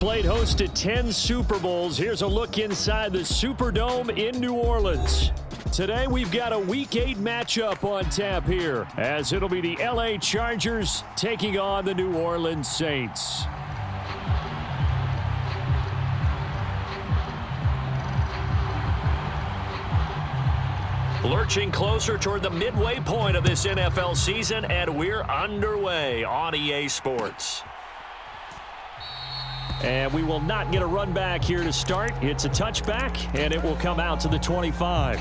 Played host to 10 Super Bowls. Here's a look inside the Superdome in New Orleans. Today we've got a Week 8 matchup on tap here, as it'll be the LA Chargers taking on the New Orleans Saints. Lurching closer toward the midway point of this NFL season, and we're underway on EA Sports. And we will not get a run back here to start. It's a touchback, and it will come out to the 25.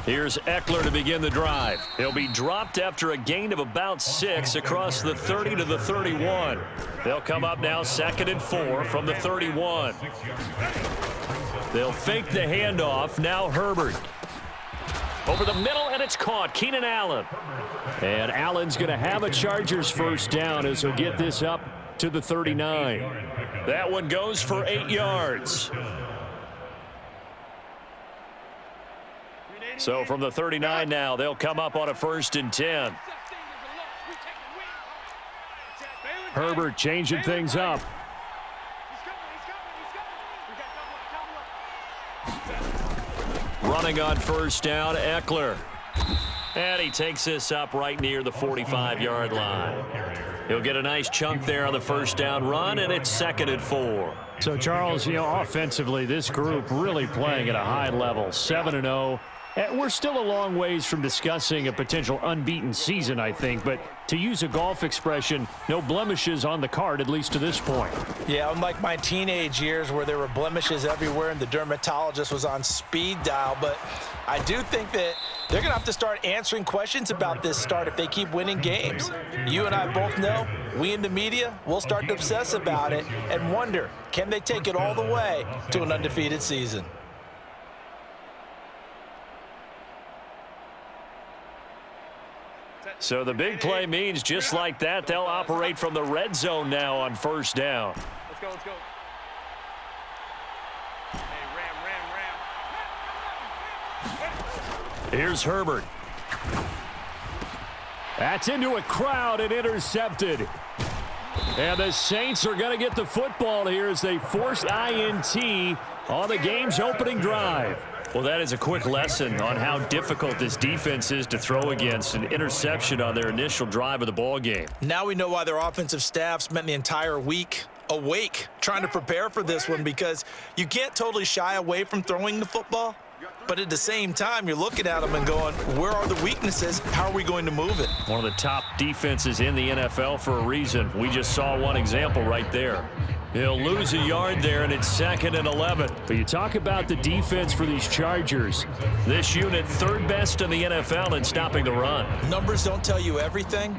Here's Eckler to begin the drive. He'll be dropped after a gain of about 6 across the 30 to the 31. They'll come up now 2nd and 4 from the 31. They'll fake the handoff. Now Herbert. Over the middle, and it's caught. Keenan Allen. And Allen's going to have a Chargers first down as he'll get this up to the 39. That one goes for 8 yards. So from the 39 now, they'll come up on a 1st and 10. Herbert changing things up. Running on 1st down, Eckler. And he takes this up right near the 45-yard line. He'll get a nice chunk there on the 1st down run, and it's 2nd and 4. So, Charles, offensively, this group really playing at a high level, 7-0. We're still a long ways from discussing a potential unbeaten season, I think. But to use a golf expression, no blemishes on the card, at least to this point. Yeah, unlike my teenage years where there were blemishes everywhere and the dermatologist was on speed dial. But I do think that they're going to have to start answering questions about this start if they keep winning games. You and I both know, we in the media, we'll start to obsess about it and wonder, can they take it all the way to an undefeated season? So the big play means just like that, they'll operate from the red zone now on 1st down. Let's go, let's go. Hey, ram. Here's Herbert. That's into a crowd and intercepted. And the Saints are going to get the football here as they force INT on the game's opening drive. Well, that is a quick lesson on how difficult this defense is to throw against. An interception on their initial drive of the ball game. Now we know why their offensive staff spent the entire week awake trying to prepare for this one, because you can't totally shy away from throwing the football. But at the same time, you're looking at them and going, where are the weaknesses? How are we going to move it? One of the top defenses in the NFL for a reason. We just saw one example right there. He'll lose a yard there, and it's 2nd and 11. But you talk about the defense for these Chargers. This unit 3rd best in the NFL in stopping the run. Numbers don't tell you everything,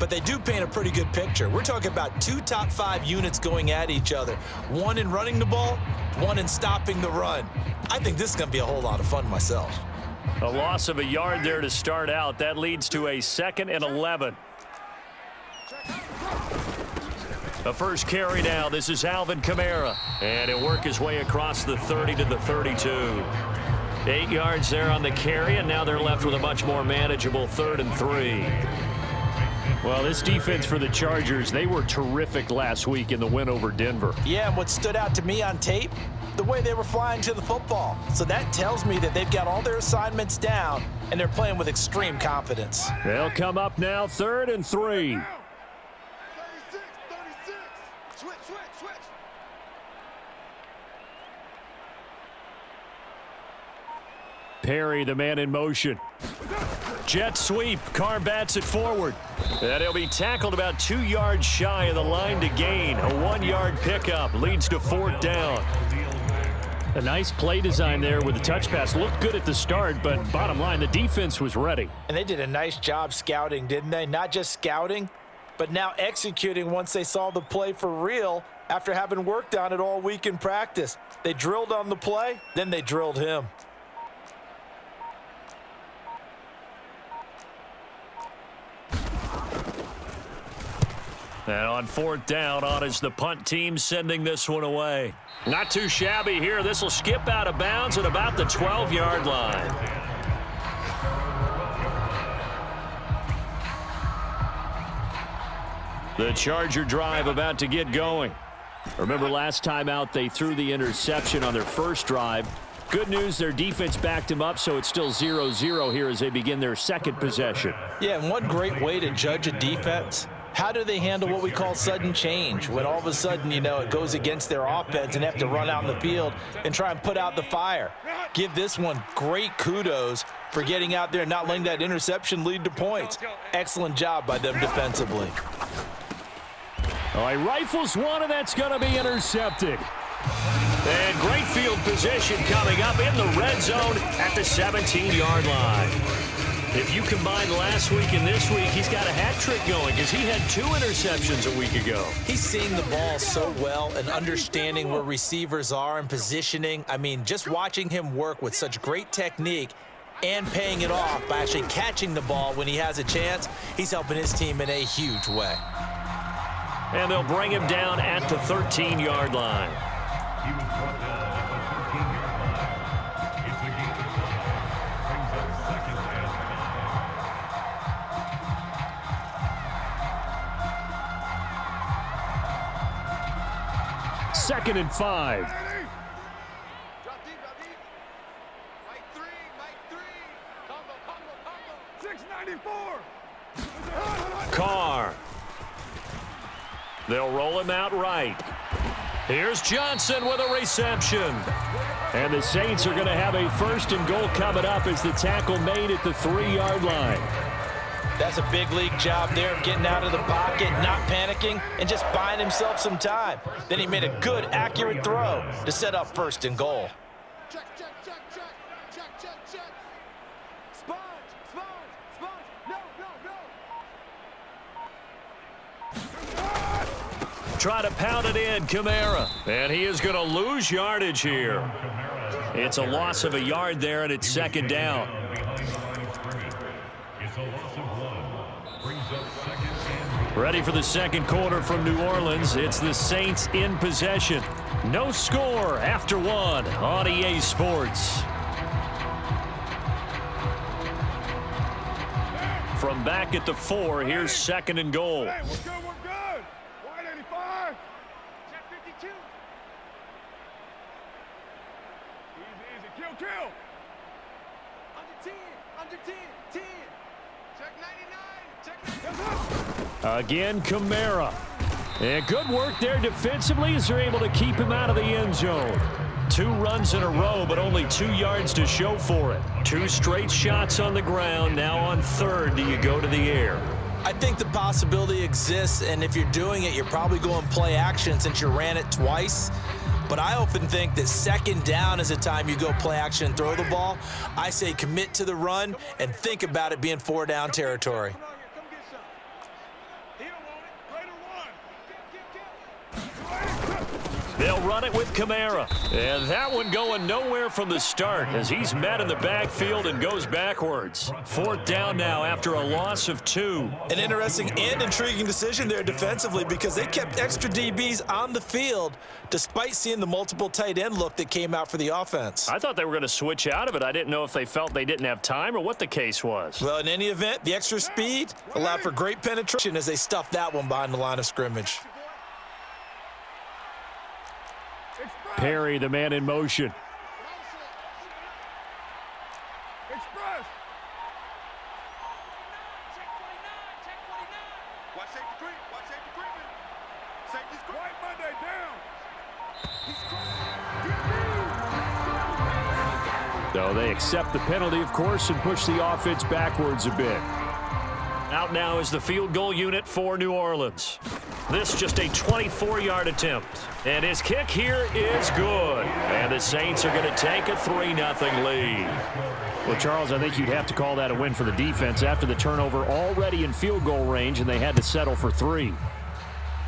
but they do paint a pretty good picture. We're talking about 2 top 5 units going at each other. One in running the ball, one in stopping the run. I think this is going to be a whole lot of fun myself. A loss of a yard there to start out. That leads to a 2nd and 11. The first carry now. This is Alvin Kamara. And he'll work his way across the 30 to the 32. 8 yards there on the carry, and now they're left with a much more manageable 3rd and 3. Well, this defense for the Chargers, they were terrific last week in the win over Denver. Yeah, and what stood out to me on tape, the way they were flying to the football. So that tells me that they've got all their assignments down, and they're playing with extreme confidence. They'll come up now 3rd and 3. Perry, the man in motion. Jet sweep. Carr bats it forward. And he'll be tackled about 2 yards shy of the line to gain. A 1-yard pickup leads to 4th down. A nice play design there with the touch pass. Looked good at the start, but bottom line, the defense was ready. And they did a nice job scouting, didn't they? Not just scouting, but now executing once they saw the play for real after having worked on it all week in practice. They drilled on the play, then they drilled him. And on fourth down, on is the punt team sending this one away. Not too shabby here. This will skip out of bounds at about the 12-yard line. The Charger drive about to get going. Remember last time out they threw the interception on their first drive. Good news, their defense backed him up, so it's still 0-0 here as they begin their second possession. Yeah, and one great way to judge a defense, how do they handle what we call sudden change? When all of a sudden, you know, it goes against their offense and have to run out in the field and try and put out the fire. Give this one great kudos for getting out there and not letting that interception lead to points. Excellent job by them defensively. All right, rifles one, and that's going to be intercepted. And great field position coming up in the red zone at the 17-yard line. If you combine last week and this week, he's got a hat trick going because he had 2 interceptions a week ago. He's seeing the ball so well and understanding where receivers are and positioning. I mean, just watching him work with such great technique and paying it off by actually catching the ball when he has a chance, he's helping his team in a huge way. And they'll bring him down at the 13-yard line. Second and 5. Drop deep, drop deep. Mike 3, Mike 3. Combo. 694. Carr. They'll roll him out right. Here's Johnson with a reception. And the Saints are going to have a first and goal coming up as the tackle made at the 3-yard line. That's a big league job there of getting out of the pocket, not panicking, and just buying himself some time. Then he made a good, accurate throw to set up first and goal. Check, check, check, check. Check, check, check. Sponge, sponge, sponge. No, no, no. Try to pound it in, Kamara. And he is going to lose yardage here. It's a loss of a yard there, and it's second down. Ready for the second quarter from New Orleans. It's the Saints in possession. No score after 1 on EA Sports. From back at the 4, here's second and goal. Hey, we're good, we're good. White 85. Check 52. Easy, easy. Kill, kill. Under 10, under 10, 10. Check 99, check 99. Again, Kamara. And good work there defensively as they're able to keep him out of the end zone. 2 runs in a row, but only 2 yards to show for it. 2 straight shots on the ground. Now on third, do you go to the air? I think the possibility exists, and if you're doing it, you're probably going play action since you ran it twice. But I often think that second down is a time you go play action and throw the ball. I say commit to the run and think about it being 4-down territory. They'll run it with Kamara. And that one going nowhere from the start as he's met in the backfield and goes backwards. 4th down now after a loss of 2. An interesting and intriguing decision there defensively because they kept extra DBs on the field despite seeing the multiple tight end look that came out for the offense. I thought they were going to switch out of it. I didn't know if they felt they didn't have time or what the case was. Well, in any event, the extra speed allowed for great penetration as they stuffed that one behind the line of scrimmage. Perry, the man in motion. Express. Watch safety creep. Watch safety creeping. Safety's creep. White Monday down. So they accept the penalty, of course, and push the offense backwards a bit. Out now is the field goal unit for New Orleans. This just a 24-yard attempt. And his kick here is good. And the Saints are going to take a 3-0 lead. Well, Charles, I think you'd have to call that a win for the defense after the turnover already in field goal range, and they had to settle for 3.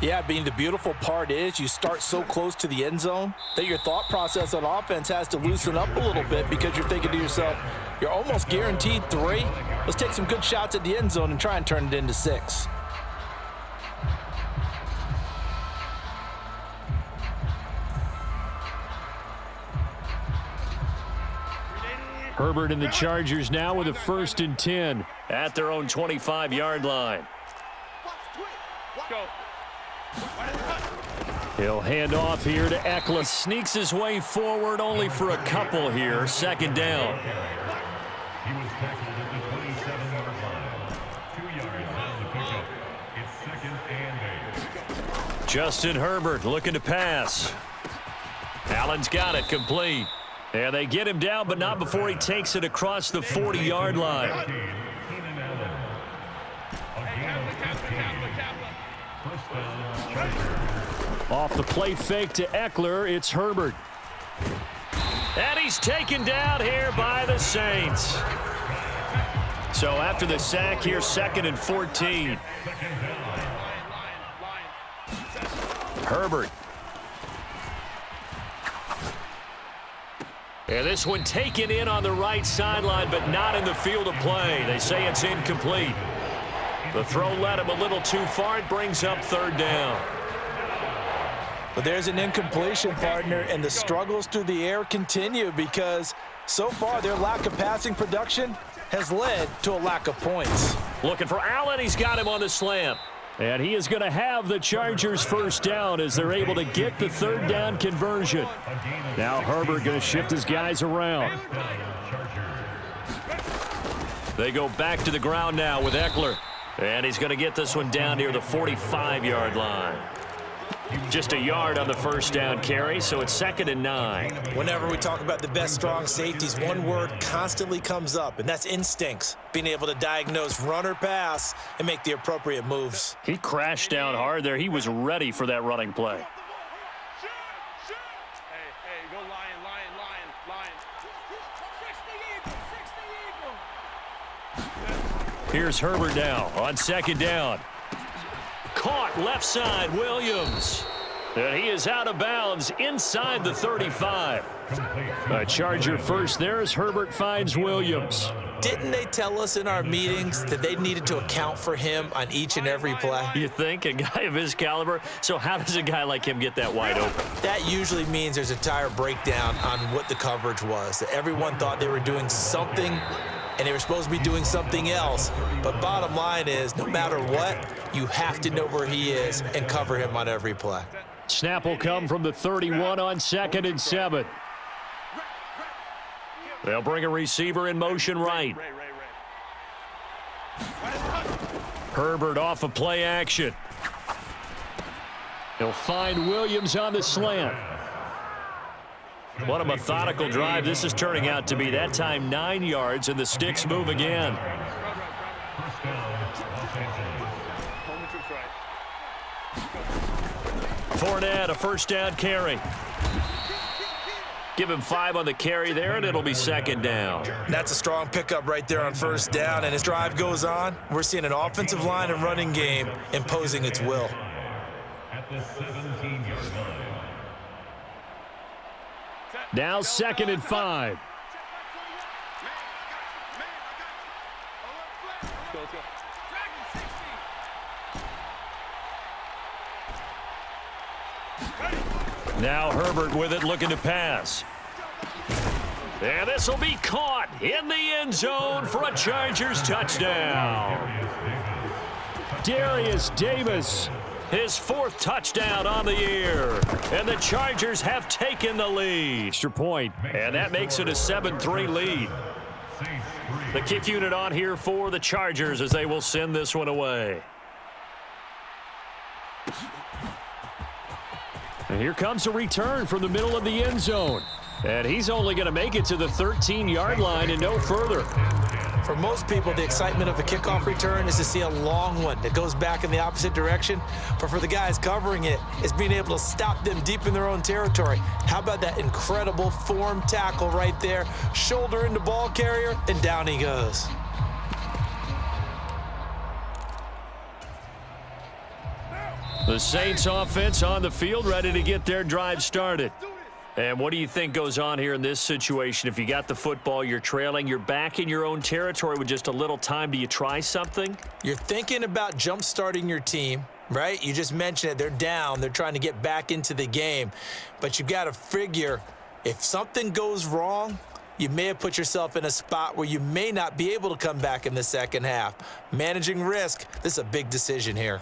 Yeah, being the beautiful part is you start so close to the end zone that your thought process on offense has to loosen up a little bit because you're thinking to yourself, you're almost guaranteed 3. Let's take some good shots at the end zone and try and turn it into 6. Herbert and the Chargers now with a 1st and 10 at their own 25-yard line. Go. He'll hand off here to Eckler. Sneaks his way forward only for a couple here. 2nd down. He was tackled at the 27-yard line. 2 yards on the pickup. It's 2nd and 8. Justin Herbert looking to pass. Allen's got it complete. And they get him down, but not before he takes it across the 40-yard line. Off the play fake to Eckler, it's Herbert. And he's taken down here by the Saints. So after the sack here, 2nd and 14. Herbert. And this one taken in on the right sideline, but not in the field of play. They say it's incomplete. The throw led him a little too far. It brings up 3rd down. But there's an incompletion, partner, and the struggles through the air continue because so far their lack of passing production has led to a lack of points. Looking for Allen. He's got him on the slant. And he is going to have the Chargers 1st down as they're able to get the 3rd down conversion. Now Herbert going to shift his guys around. They go back to the ground now with Eckler. And he's going to get this one down near the 45-yard line. Just a yard on the 1st down carry, so it's 2nd and 9. Whenever we talk about the best strong safeties, one word constantly comes up, and that's instincts. Being able to diagnose run or pass and make the appropriate moves. He crashed down hard there. He was ready for that running play. Hey, go lion. Here's Herbert now on 2nd down. Caught left side, Williams. And he is out of bounds inside the 35. A Charger first there as Herbert finds Williams. Didn't they tell us in our meetings that they needed to account for him on each and every play? You think? A guy of his caliber? So how does a guy like him get that wide open? That usually means there's a entire breakdown on what the coverage was. That everyone thought they were doing something and they were supposed to be doing something else. But bottom line is, no matter what, you have to know where he is and cover him on every play. Snap will come from the 31 on 2nd and 7. They'll bring a receiver in motion right. Herbert off of play action. He'll find Williams on the slant. What a methodical drive this is turning out to be. That time 9 yards, and the sticks move again. Fournette, a 1st down carry. Give him 5 on the carry there, and it'll be 2nd down. That's a strong pickup right there on 1st down, and as drive goes on, we're seeing an offensive line and running game imposing its will. At the 17-yard line. Now 2nd and 5. Now Herbert with it, looking to pass. And this will be caught in the end zone for a Chargers touchdown. Darius Davis, his 4th touchdown on the year. And the Chargers have taken the lead. Extra point, and that makes it a 7-3 lead. The kick unit on here for the Chargers as they will send this one away. And here comes a return from the middle of the end zone. And he's only going to make it to the 13-yard line and no further. For most people, the excitement of a kickoff return is to see a long one that goes back in the opposite direction. But for the guys covering it, it's being able to stop them deep in their own territory. How about that incredible form tackle right there? Shoulder into ball carrier, and down he goes. The Saints offense on the field, ready to get their drive started. And what do you think goes on here in this situation? If you got the football, you're trailing, you're back in your own territory with just a little time. Do you try something? You're thinking about jump-starting your team, right? You just mentioned it. They're down. They're trying to get back into the game. But you got to figure if something goes wrong, you may have put yourself in a spot where you may not be able to come back in the second half. Managing risk, this is a big decision here.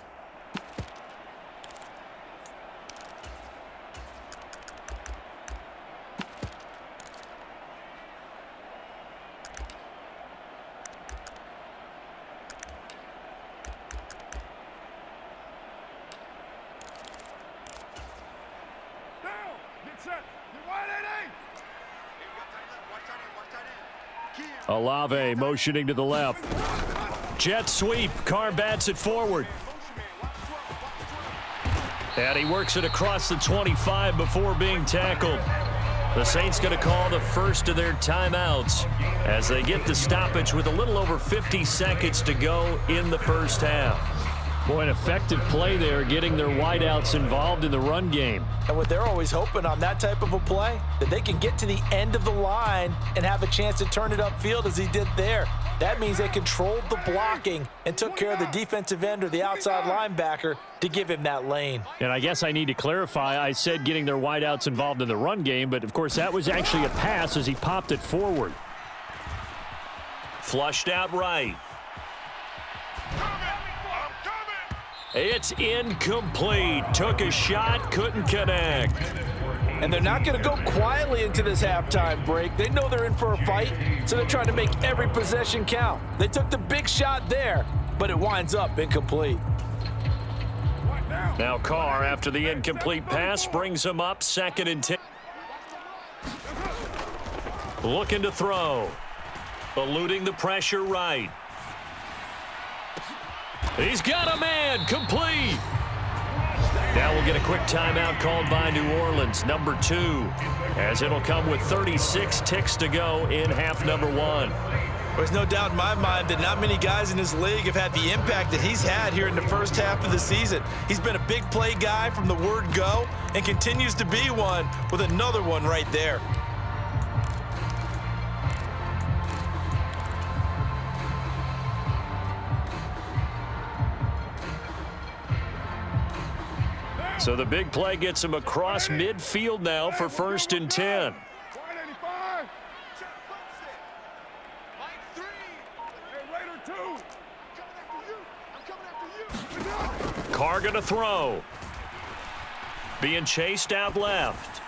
Olave motioning to the left. Jet sweep. Carr bats it forward. And he works it across the 25 before being tackled. The Saints going to call the first of their timeouts as they get the stoppage with a little over 50 seconds to go in the first half. Boy, an effective play there, getting their wideouts involved in the run game. And what they're always hoping on that type of a play, that they can get to the end of the line and have a chance to turn it upfield as he did there. That means they controlled the blocking and took care of the defensive end or the outside linebacker to give him that lane. And I guess I need to clarify, I said getting their wideouts involved in the run game, but of course that was actually a pass as he popped it forward. Flushed out right. It's incomplete. Took a shot, couldn't connect. And they're not going to go quietly into this halftime break. They know they're in for a fight, so they're trying to make every possession count. They took the big shot there, but it winds up incomplete. Now Carr, after the incomplete pass, brings him up 2nd and 10. Looking to throw. Eluding the pressure right. He's got a man, complete. Now we'll get a quick timeout called by New Orleans, number 2, as it'll come with 36 ticks to go in half number 1. There's no doubt in my mind that not many guys in this league have had the impact that he's had here in the first half of the season. He's been a big play guy from the word go and continues to be one with another one right there. So the big play gets him across midfield now for 1st and 10. Carr gonna throw. Being chased out left.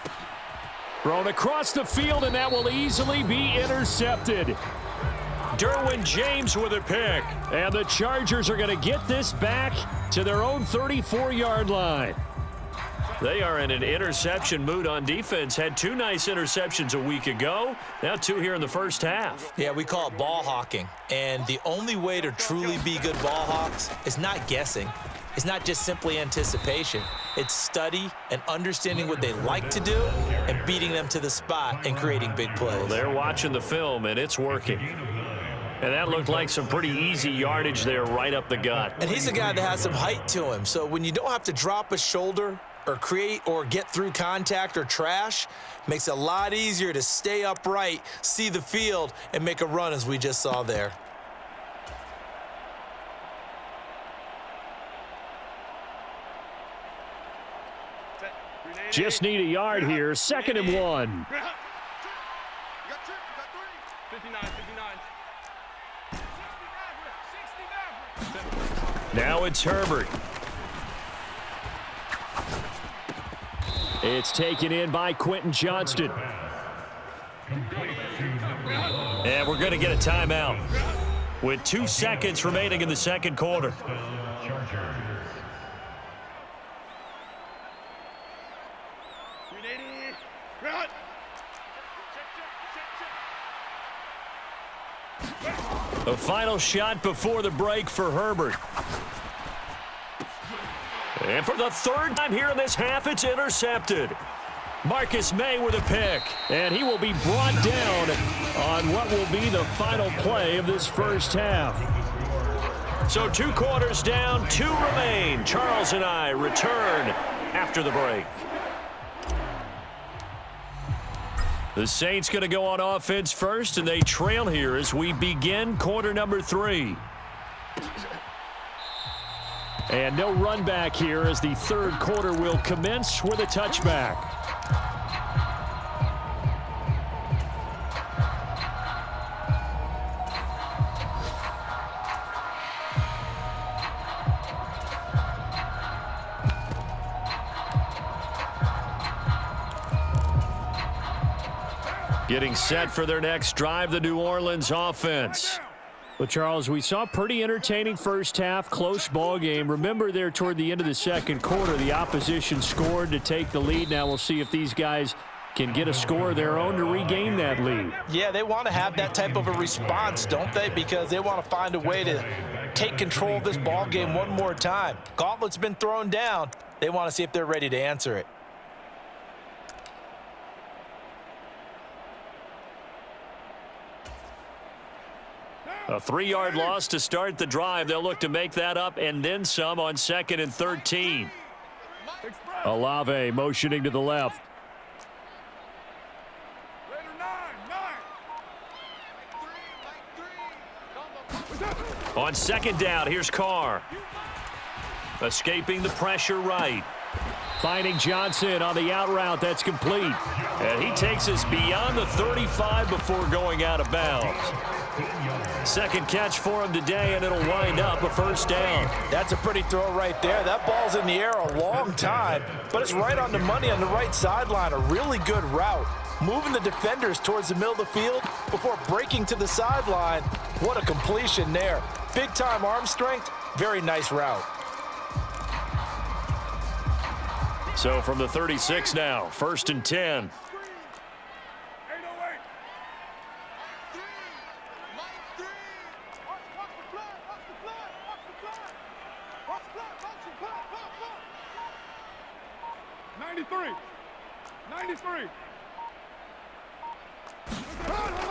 Thrown across the field, and that will easily be intercepted. Derwin James with a pick. And the Chargers are going to get this back to their own 34-yard line. They are in an interception mood on defense. Had 2 nice interceptions a week ago. Now 2 here in the first half. Yeah, we call it ball hawking. And the only way to truly be good ball hawks is not guessing. It's not just simply anticipation. It's study and understanding what they like to do and beating them to the spot and creating big plays. Well, they're watching the film, and it's working. And that looked like some pretty easy yardage there right up the gut. And he's a guy that has some height to him. So when you don't have to drop a shoulder or create or get through contact or trash, makes it a lot easier to stay upright, see the field, and make a run as we just saw there. Just need a yard here. 2nd and 1. Now it's Herbert. It's taken in by Quentin Johnston. And we're going to get a timeout with 2 seconds remaining in the second quarter. The final shot before the break for Herbert. And for the third time here in this half, it's intercepted. Marcus May with a pick. And he will be brought down on what will be the final play of this first half. So 2 quarters down, 2 remain. Charles and I return after the break. The Saints going to go on offense first, and they trail here as we begin quarter number 3. And no run back here as the third quarter will commence with a touchback. Getting set for their next drive, the New Orleans offense. Well, Charles, we saw a pretty entertaining first half, close ball game. Remember there toward the end of the second quarter, the opposition scored to take the lead. Now we'll see if these guys can get a score of their own to regain that lead. Yeah, they want to have that type of a response, don't they? Because they want to find a way to take control of this ball game one more time. Gauntlet's been thrown down. They want to see if they're ready to answer it. A 3-yard loss to start the drive. They'll look to make that up and then some on 2nd and 13. Olave motioning to the left. On 2nd down, here's Carr. Escaping the pressure right. Finding Johnson on the out route. That's complete. And he takes us beyond the 35 before going out of bounds. Second catch for him today, and it'll wind up a first down. That's a pretty throw right there. That ball's in the air a long time, but it's right on the money on the right sideline. A really good route. Moving the defenders towards the middle of the field before breaking to the sideline. What a completion there. Big-time arm strength. Very nice route. So from the 36 now, 1st and 10.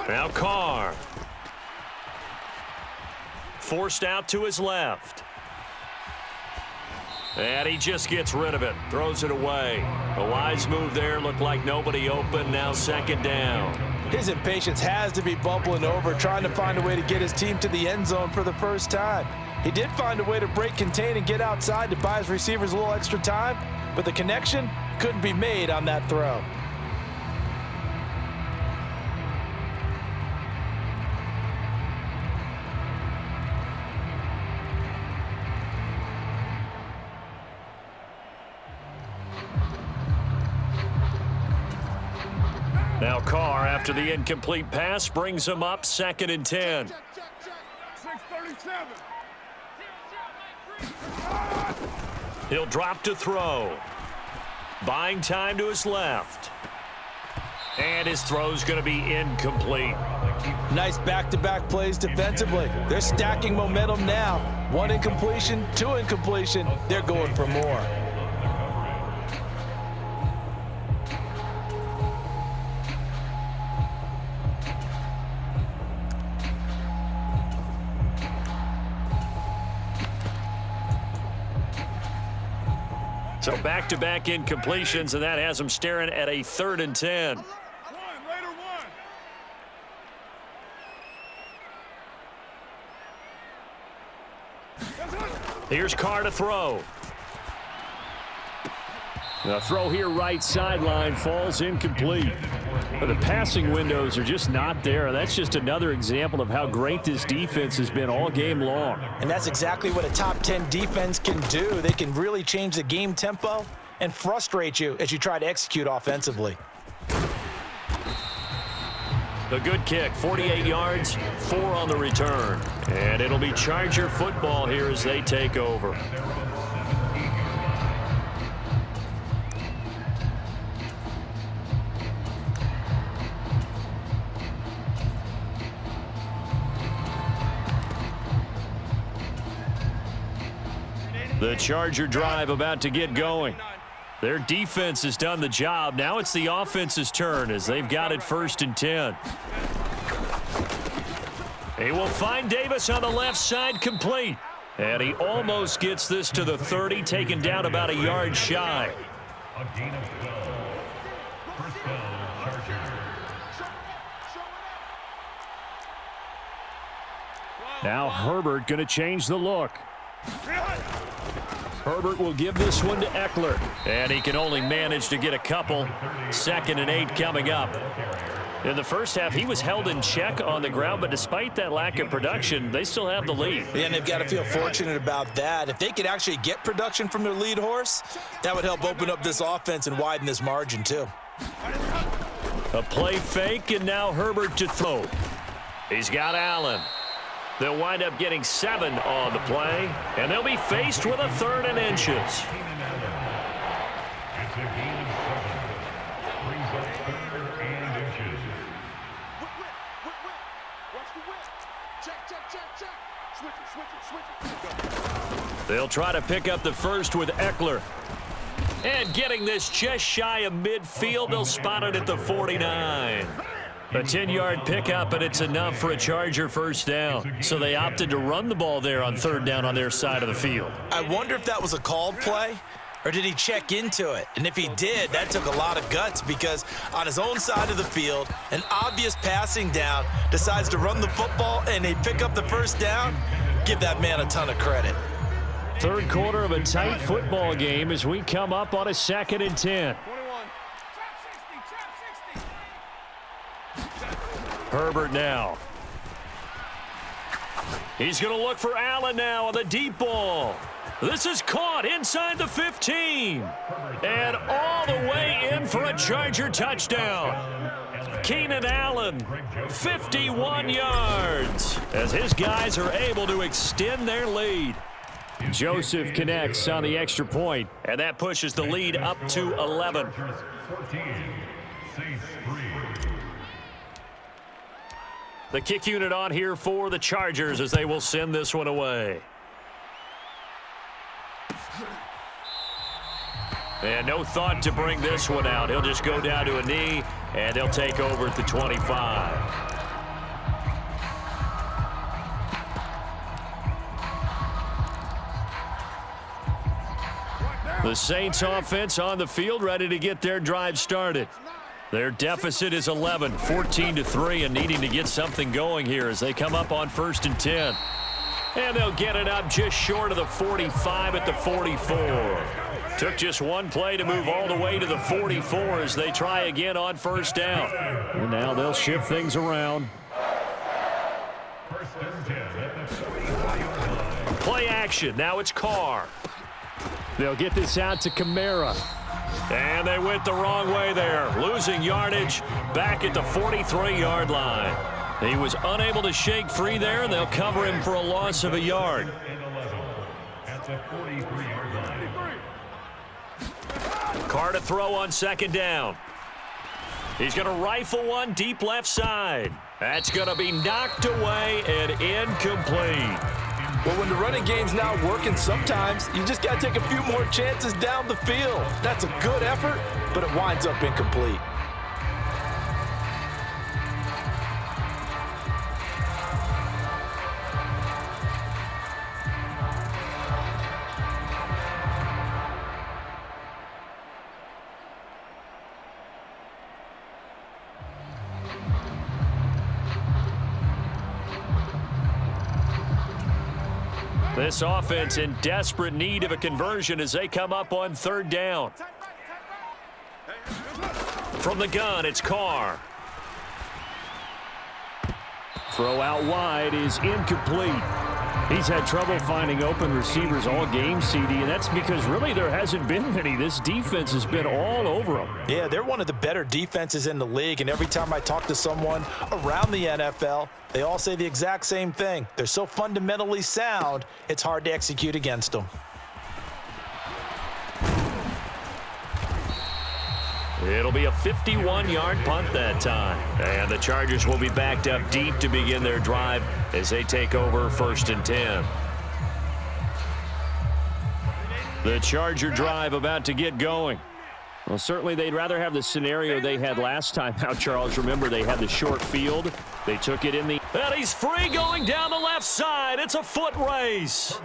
Now Carr. Forced out to his left. And he just gets rid of it. Throws it away. A wise move there. Looked like nobody open. Now 2nd down. His impatience has to be bubbling over, trying to find a way to get his team to the end zone for the first time. He did find a way to break, contain, and get outside to buy his receivers a little extra time, but the connection couldn't be made on that throw. Now Carr, after the incomplete pass, brings him up 2nd and 10. 637. He'll drop to throw. Buying time to his left. And his throw's going to be incomplete. Nice back-to-back plays defensively. They're stacking momentum now. 1 incompletion, 2 incompletion. They're going for more. So back-to-back incompletions, and that has him staring at a 3rd and 10. Here's Carr to throw. The throw here right sideline falls incomplete. But the passing windows are just not there. That's just another example of how great this defense has been all game long. And that's exactly what a top 10 defense can do. They can really change the game tempo and frustrate you as you try to execute offensively. The good kick, 48 yards, 4 on the return. And it'll be Charger football here as they take over. The Charger drive about to get going. Their defense has done the job. Now it's the offense's turn as they've got it 1st and 10. He will find Davis on the left side, complete. And he almost gets this to the 30, taken down about a yard shy. A gain of 12. First down, Chargers. Now Herbert going to change the look. Herbert will give this one to Eckler. And he can only manage to get a couple. 2nd and 8 coming up. In the first half, he was held in check on the ground, but despite that lack of production, they still have the lead. And they've got to feel fortunate about that. If they could actually get production from their lead horse, that would help open up this offense and widen this margin too. A play fake, and now Herbert to throw. He's got Allen. They'll wind up getting 7 on the play, and they'll be faced with a 3rd and inches. It's a gain of 7. Brings up 3rd and inches. Watch the whip. Check. Switch it. They'll try to pick up the first with Eckler. And getting this just shy of midfield, they'll spot it at the 49. A 10-yard pickup, and it's enough for a Charger first down. So they opted to run the ball there on 3rd down on their side of the field. I wonder if that was a called play, or did he check into it? And if he did, that took a lot of guts, because on his own side of the field, an obvious passing down, decides to run the football, and they pick up the first down. Give that man a ton of credit. 3rd quarter of a tight football game as we come up on a 2nd and 10. 21. Herbert now. He's going to look for Allen now on the deep ball. This is caught inside the 15. And all the way in for a Charger touchdown. Keenan Allen, 51 yards, as his guys are able to extend their lead. Joseph connects on the extra point. And that pushes the lead up to 11. 14. Saints 3. The kick unit on here for the Chargers as they will send this one away. And no thought to bring this one out. He'll just go down to a knee, and they'll take over at the 25. The Saints offense on the field, ready to get their drive started. Their deficit is 11, 14-3, and needing to get something going here as they come up on 1st and 10. And they'll get it up just short of the 45 at the 44. Took just one play to move all the way to the 44 as they try again on 1st down. And now they'll shift things around. 1st and 10 at the 45-yard line. Play action. Now it's Carr. They'll get this out to Kamara. And they went the wrong way there, losing yardage back at the 43-yard line. He was unable to shake free there, and they'll cover him for a loss of a yard. At the 43-yard line. Carr to throw on 2nd down. He's going to rifle one deep left side. That's going to be knocked away and incomplete. Well, when the running game's not working, sometimes you just got to take a few more chances down the field. That's a good effort, but it winds up incomplete. This offense in desperate need of a conversion as they come up on 3rd down. From the gun, it's Carr. Throw out wide is incomplete. He's had trouble finding open receivers all game, CD, and that's because really there hasn't been many. This defense has been all over them. Yeah, they're one of the better defenses in the league, and every time I talk to someone around the NFL, they all say the exact same thing. They're so fundamentally sound, it's hard to execute against them. It'll be a 51-yard punt that time. And the Chargers will be backed up deep to begin their drive as they take over 1st and 10. The Charger drive about to get going. Well, certainly they'd rather have the scenario they had last time out, Charles. Remember, they had the short field. They took it in the... And he's free going down the left side. It's a foot race.